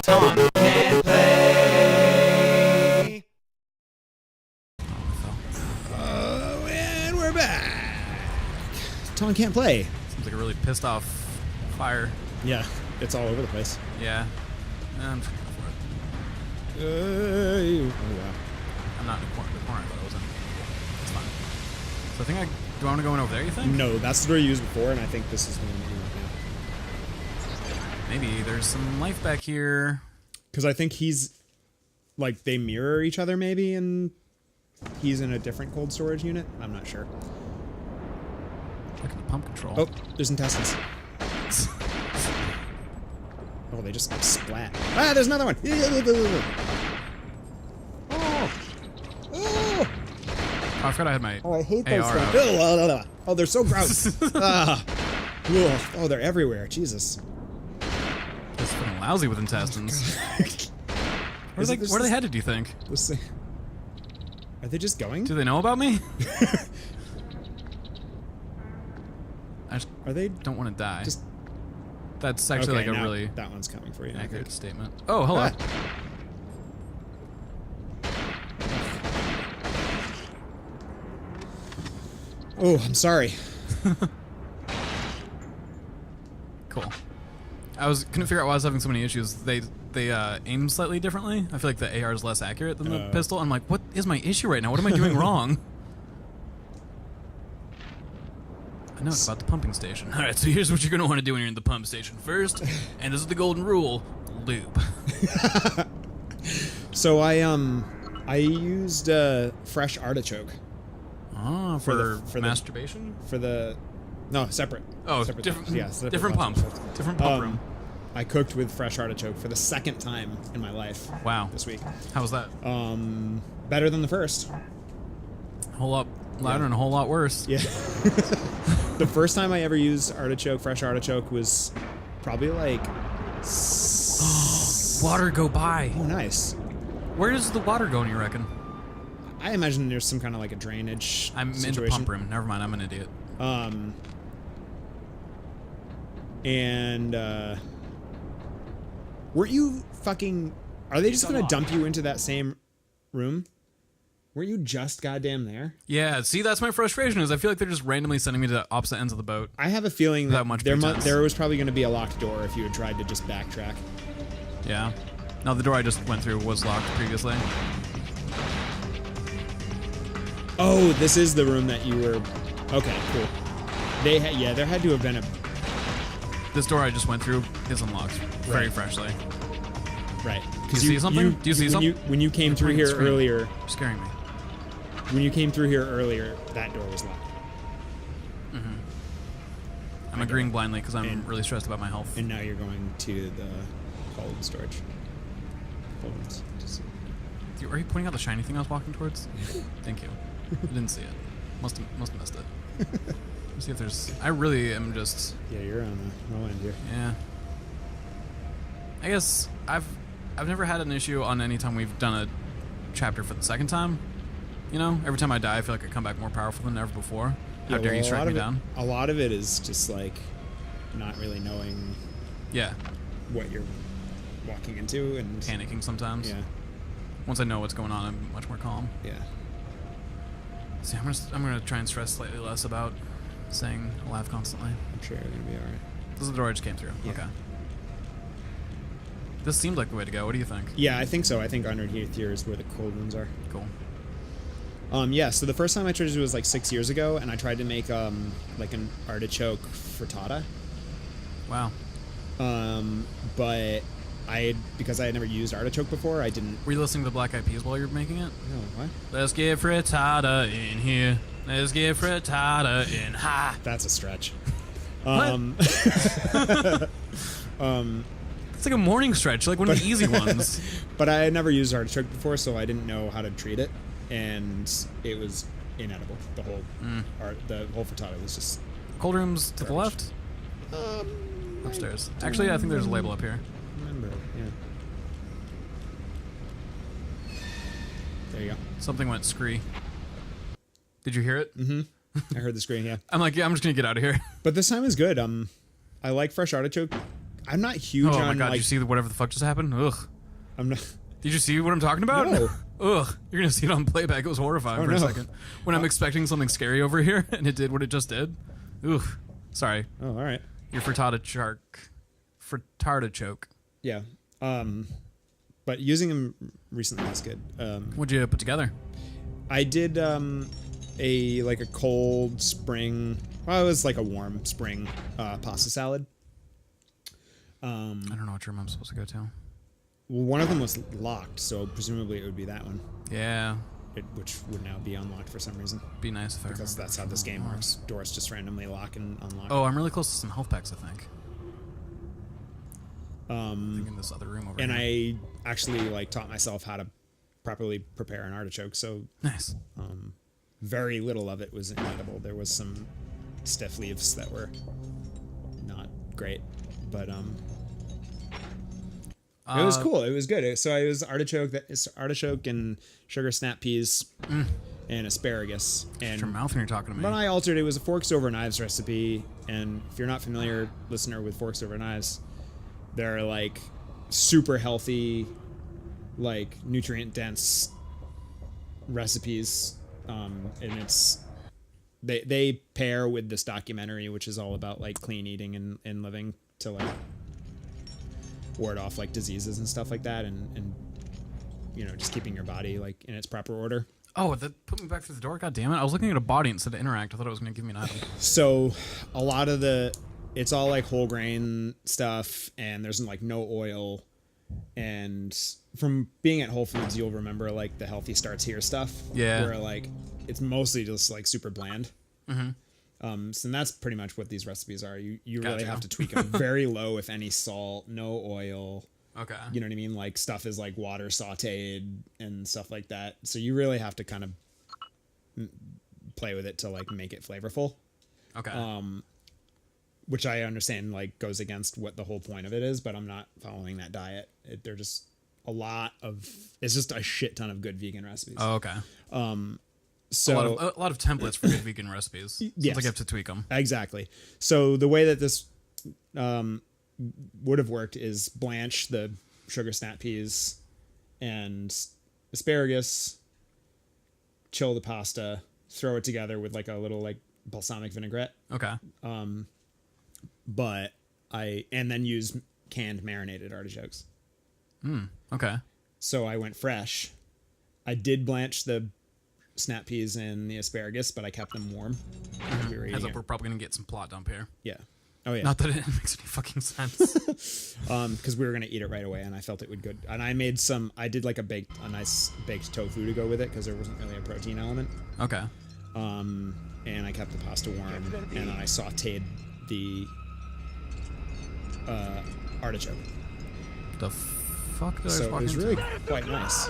Taun can't play. And we're back. Taun can't play. Seems like a really pissed off fire. Yeah, it's all over the place. Yeah. I'm just gonna go for it. Oh, wow. I'm not in the corner I thought I was in. It's fine. So I think do I want to go in over there, you think? No, that's the door you used before, and I think this is the one that you want Maybe there's some life back here. because I think he's like they mirror each other maybe, and he's in a different cold storage unit. I'm not sure. Look at the pump control. Oh, there's intestines. Oh, they just splat. Ah, there's another one. Oh, Oh, I forgot I had my I hate those AR out. things. Oh, they're so gross. Ah. Ugh. Oh, they're everywhere. Jesus. It's fucking lousy with intestines. Where are they headed, do you think? Let's see. Are they just going? Do they know about me? I just Are they don't want to die. just That's actually okay, like a now really that one's coming for you. I accurate think. statement. Oh, hello. Ah. Oh, I'm sorry. Cool. I couldn't figure out why I was having so many issues. They aim slightly differently. I feel like the AR is less accurate than the pistol. I'm like, what is my issue right now? What am I doing wrong? I know it's about the pumping station. All right, so here's what you're gonna want to do when you're in the pump station first, and this is the golden rule: lube. So I used fresh artichoke Oh, For for, the- for the- masturbation? for the separate. Oh, separate different. things. Yeah, different pump. Different pump room. I cooked with fresh artichoke for the second time in my life Wow. this week. How was that? Better than the first. A whole lot louder and a whole lot worse. Yeah. The first time I ever used fresh artichoke was probably like. Water go by. Oh, nice. Where does the water go, you reckon? I imagine there's some kind of like a drainage I'm in the situation. pump room. Never mind, I'm an idiot. And weren't you fucking? Are they just gonna dump you into that same room? Weren't you just goddamn there? Yeah, see, that's my frustration, is I feel like they're just randomly sending me to opposite ends of the boat. I have a feeling Without that much there pretense. there was probably gonna be a locked door if you had tried to just backtrack. Yeah. No, the door I just went through was locked previously. Oh, this is the room that you were. Okay, cool. Yeah, there had to have been a. This door I just went through is unlocked very Right. freshly. Right. Do you see something? Do you see something? When you came through pointing at here the screen. earlier, You're scaring me. when you came through here earlier, that door was locked. I'm agreeing blindly because I'm And- really stressed about my health. And now you're going to the cold storage. Cold rooms. Are you pointing out the shiny thing I was walking towards? Thank you. I didn't see it. Must have missed it. Let's see if there's. I really am just. Yeah, you're on the low end here. Yeah. I guess I've never had an issue on any time we've done a chapter for the second time. You know, every time I die, I feel like I come back more powerful than ever before. How Yeah, dare well, you a strike lot me of it- down? A lot of it is just like not really knowing Yeah, what you're walking into and panicking sometimes. Yeah, Once I know what's going on, I'm much more calm. yeah. See, I'm gonna try and stress slightly less about saying alive constantly. I'm sure you're gonna be all right. This is the door I just came through. Yeah. Okay. This seemed like the way to go. What do you think? Yeah, I think so. I think underneath here is where the cold rooms are. Cool. Yeah. So the first time I tried to do it was like 6 years ago, and I tried to make like an artichoke frittata. Wow. But because I had never used artichoke before, I didn't. Were you listening to the Black Eyed Peas while you were making it? No, what? Let's get frittata in here. Let's get frittata in. Ha! That's a stretch. It's like a morning stretch, like one of the easy ones. But I had never used artichoke before, so I didn't know how to treat it, and it was inedible. The whole frittata was just Cold room's to the left? Upstairs. Actually, I think there's a label up here. remember. Yeah. There you go. Something went scree. Did you hear it? Mm-hmm. I heard the screen. Yeah. I'm like, yeah, I'm just gonna get out of here. But this time is good. I like fresh artichoke. I'm not huge Oh on my god, like. did you see whatever the fuck just happened? Ugh. I'm not. Did you see what I'm talking about? No. Ugh. You're gonna see it on playback. It was horrifying for a no. second. When I'm expecting something scary over here, and it did what it just did. Ugh. Sorry. Oh, all right. Your frittata choke. Yeah. But using them recently is good. What'd you put together? I did a cold spring. Well, it was like a warm spring pasta salad. I don't know what room I'm supposed to go to. Well, one of them was locked, so presumably it would be that one, Yeah. which would now be unlocked for some reason. Be nice if I Because remember. that's how this game works. Doors just randomly lock and unlock. Oh, I'm really close to some health packs, I think. I think in this other room over And here. I actually taught myself how to properly prepare an artichoke, so Nice. very little of it was inedible. There was some stiff leaves that were not great, but it was cool. It was good. So it was artichoke and sugar snap peas and asparagus. Shut your And mouth when you're talking to me. but I altered. It was a forks over knives recipe, and if you're not familiar, listener, with forks over knives, they're like super healthy, like nutrient dense recipes, and it's they pair with this documentary, which is all about like clean eating and living to like ward off like diseases and stuff like that, and just keeping your body like in its proper order. Oh, that put me back through the door? God damn it. I was looking at a body instead of interact. I thought it was going to give me an item. So a lot of it's all like whole grain stuff, and there's like no oil. And from being at Whole Foods, you'll remember like the healthy starts here stuff. Yeah. Where like it's mostly just like super bland. Mm-hmm. So that's pretty much what these recipes are. You really Gotcha. have to tweak them. Very low, if any, salt, no oil. Okay. You know what I mean? Like stuff is like water sauteed and stuff like that. So you really have to kind of play with it to like make it flavorful. Okay. Which I understand like goes against what the whole point of it is, but I'm not following that diet. They're just it's just a shit ton of good vegan recipes. Oh, okay. So a lot of templates for good vegan recipes. Seems Yes. like you have to tweak them. exactly. So the way that this would have worked is blanch the sugar snap peas and asparagus, chill the pasta, throw it together with like a little like balsamic vinaigrette. Okay. And then use canned marinated artichokes. Okay. So I went fresh. I did blanch the snap peas and the asparagus, but I kept them warm. We were Heads eating up, it. we're probably going to get some plot dump here. Yeah. Oh yeah. Not that it makes any fucking sense. Because we were gonna eat it right away, and I felt it would good. And I did like a nice baked tofu to go with it because there wasn't really a protein element. Okay. And I kept the pasta warm, and then I sautéed the artichoke. The fuck did I just So it walk was into? really quite nice.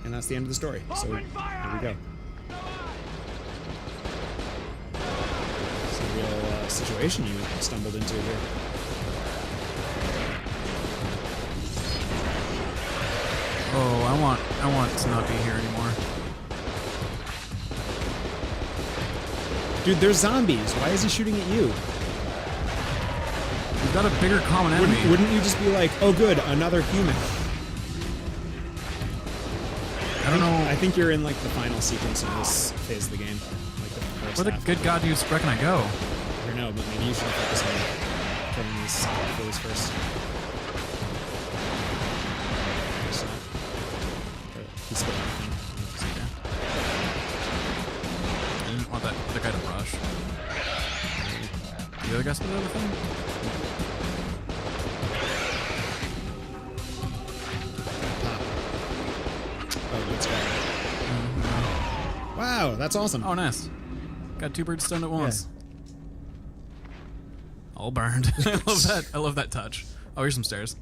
And that's the end of the story. So here we go. It's a real situation you stumbled into here. Oh, I want to not be here anymore. Dude, there's zombies. Why is he shooting at you? We've got a bigger common enemy. Wouldn't you just be like, oh good, another human? I don't know. I think you're in like the final sequence of this phase of the game. Like the first Where the half. good god do you reckon I go? I don't know, but maybe you should focus on killing these bullies first. So, he's still nothing. I didn't want that other guy to rush. The other guy still the other thing? Oh, let's go. Wow, that's awesome. Oh, nice. Got two birds stoned at once. All burned. I love that. I love that touch. Oh, here's some stairs.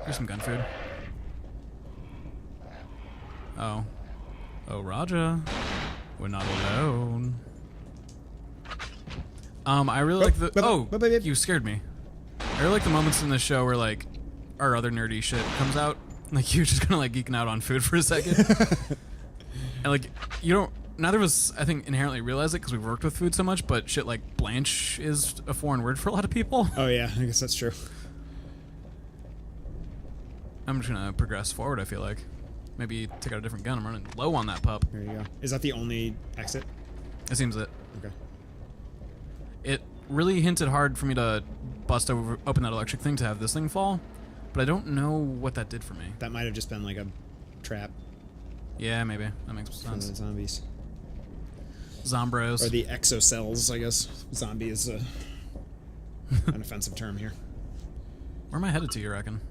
Here's some gun food. Oh. Oh, Raja. We're not alone. I really like the... Oh, you scared me. I really like the moments in the show where, like, our other nerdy shit comes out. Like, you're just kind of, like, geeking out on food for a second. And, like, you don't... Neither of us, I think, inherently realize it because we've worked with food so much, but shit like blanch is a foreign word for a lot of people. Oh, yeah. I guess that's true. I'm just gonna progress forward, I feel like. Maybe take out a different gun. I'm running low on that pup. There you go. Is that the only exit? It seems it. Okay. It really hinted hard for me to bust open that electric thing to have this thing fall, but I don't know what that did for me. That might have just been like a trap. Yeah, maybe. That makes sense. For the zombies. Zombros. Or the exocells, I guess. Zombie is an offensive term here. Where am I headed to, you reckon?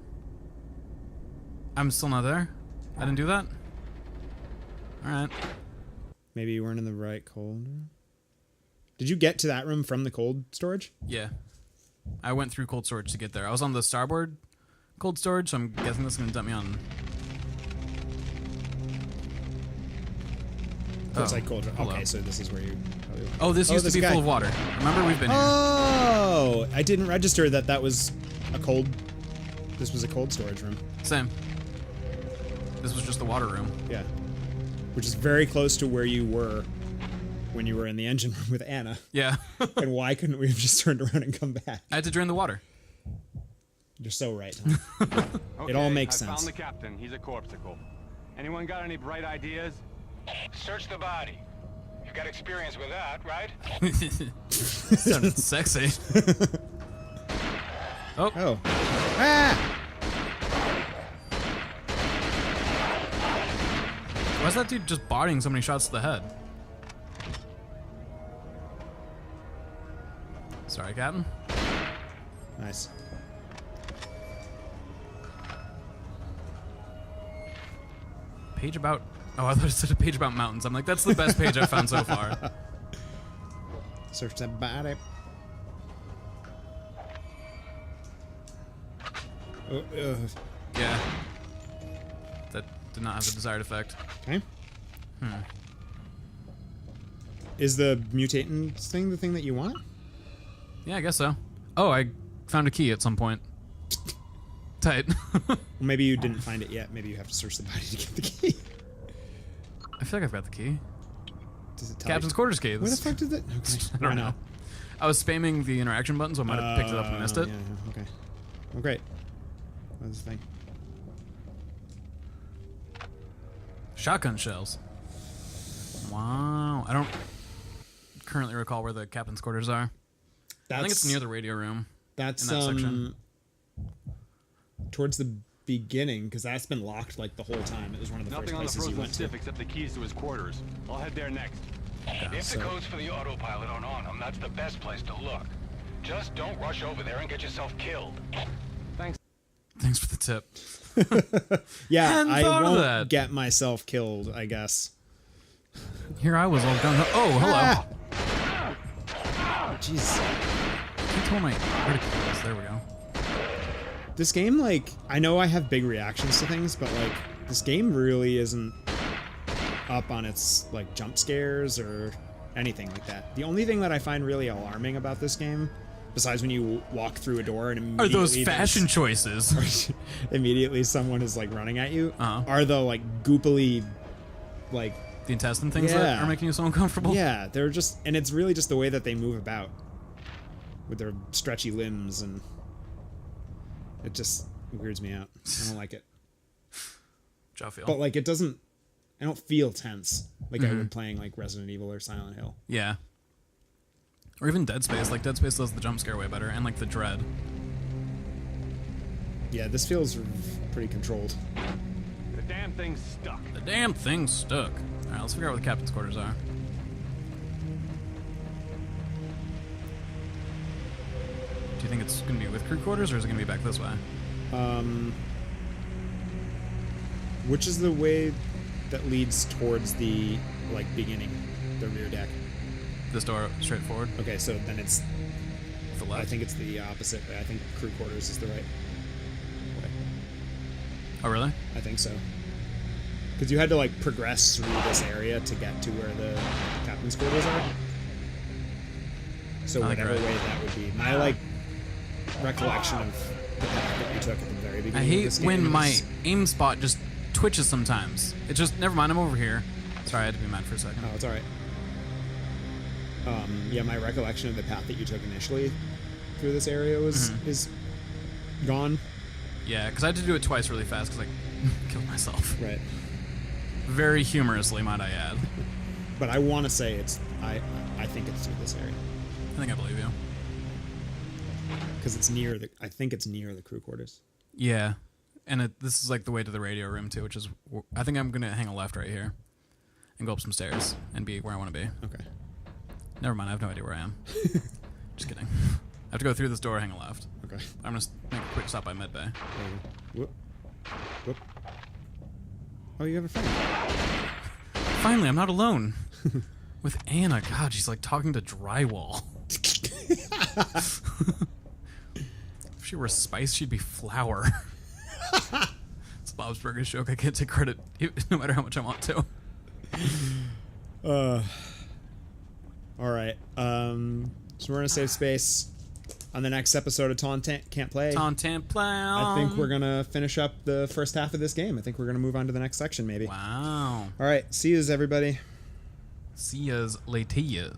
I'm still not there? I didn't do that? Alright. Maybe you weren't in the right cold room? Did you get to that room from the cold storage? Yeah. I went through cold storage to get there. I was on the starboard cold storage, so I'm guessing this is going to dump me on... Oh, it's like cold. Hello. Okay, so this is where you... Oh, this used to be guy. full of water. Remember, we've been here. Oh! I didn't register that that was a cold... This was a cold storage room. Same. This was just the water room. Yeah. Which is very close to where you were when you were in the engine room with Anna. Yeah. And why couldn't we have just turned around and come back? I had to drain the water. You're so right, Tom. It all makes sense. I found the captain. He's a corpsecicle. Anyone got any bright ideas? Search the body. You've got experience with that, right? Sounded sexy. Oh. Oh. Ah! Why's that dude just bodying so many shots to the head? Sorry, Captain. Nice. Page about... Oh, I thought it said a page about mountains. I'm like, that's the best page I've found so far. Search that body. Yeah. That did not have the desired effect. Okay. Is the mutating thing the thing that you want? Yeah, I guess so. Oh, I found a key at some point. Tight. Well, maybe you didn't find it yet. Maybe you have to search the body to get the key. I feel like I've got the key. Does it tell Captain's you? quarters key. Where the fuck did that? Okay. I don't know. I was spamming the interaction button, so I might have picked it up and missed it. Yeah, okay. Well, great. What's the thing? Shotgun shells. Wow. I don't currently recall where the captain's quarters are. I think it's near the radio room. That's in that section. Towards the beginning, because that's been locked like the whole time. It was one of the Nothing first on the places you frozen went to. stiff except the keys to his quarters. I'll head there next. If the codes for the autopilot aren't on them, that's the best place to look. Just don't rush over there and get yourself killed. Thanks for the tip. Yeah, Hadn't I thought of won't that. get myself killed, I guess. Here I was all gung. Oh, hello. Jeez. I told my articles. There we go. This game, like, I know I have big reactions to things, but, like, this game really isn't up on its, like, jump scares or anything like that. The only thing that I find really alarming about this game, besides when you walk through a door and immediately... Are those fashion choices? immediately someone is, like, running at you, Uh-huh. are the, like, goopily, like... The intestine things that are making you so uncomfortable? Yeah, they're just... And it's really just the way that they move about. With their stretchy limbs, and... It just weirds me out. I don't like it. Joe feel. But, like, it doesn't... I don't feel tense like I would playing, like, Resident Evil or Silent Hill. Yeah. Or even Dead Space. Like, Dead Space does the jump scare way better, and, like, the dread. Yeah, this feels pretty controlled. The damn thing's stuck. The damn thing's stuck. Alright, let's figure out where the captain's quarters are. Do you think it's going to be with crew quarters, or is it going to be back this way? Which is the way that leads towards the, like, beginning, the rear deck? This door straight forward? Okay, so then it's... The left? I think it's the opposite way. I think crew quarters is the right way. Oh, really? I think so. Because you had to like progress through this area to get to where the captain's quarters are. So I think whatever you're right. way that would be, my like recollection of the path that you took at the very I beginning. of hate this when game my is- aim spot just twitches sometimes. It just, never mind, I'm over here. Sorry, I had to be mad for a second. Oh, it's all right. Yeah, my recollection of the path that you took initially through this area was is gone. Yeah, because I had to do it twice really fast because I killed myself. Right. Very humorously, might I add. But I want to say it's I think it's through this area I think I believe you. because it's near the. I think it's near the crew quarters. Yeah, and this is like the way to the radio room too, which is, I think I'm gonna hang a left right here, and go up some stairs and be where I want to be. Okay. Never mind, I have no idea where I am. Just kidding. I have to go through this door, hang a left. Okay. I'm gonna make a quick stop by Med Bay. Whoop. Whoop. Oh, you have a friend. Finally, I'm not alone. With Anna, God, she's like talking to drywall. If she were spice, she'd be flour. It's Bob's Burgers joke. I can't take credit no matter how much I want to. All right. So we're in a safe space. On the next episode of Taun Can't Play, I I think we're gonna finish up the first half of this game. I think we're gonna move on to the next section, maybe. Wow. All right. See yous, everybody. See yous later.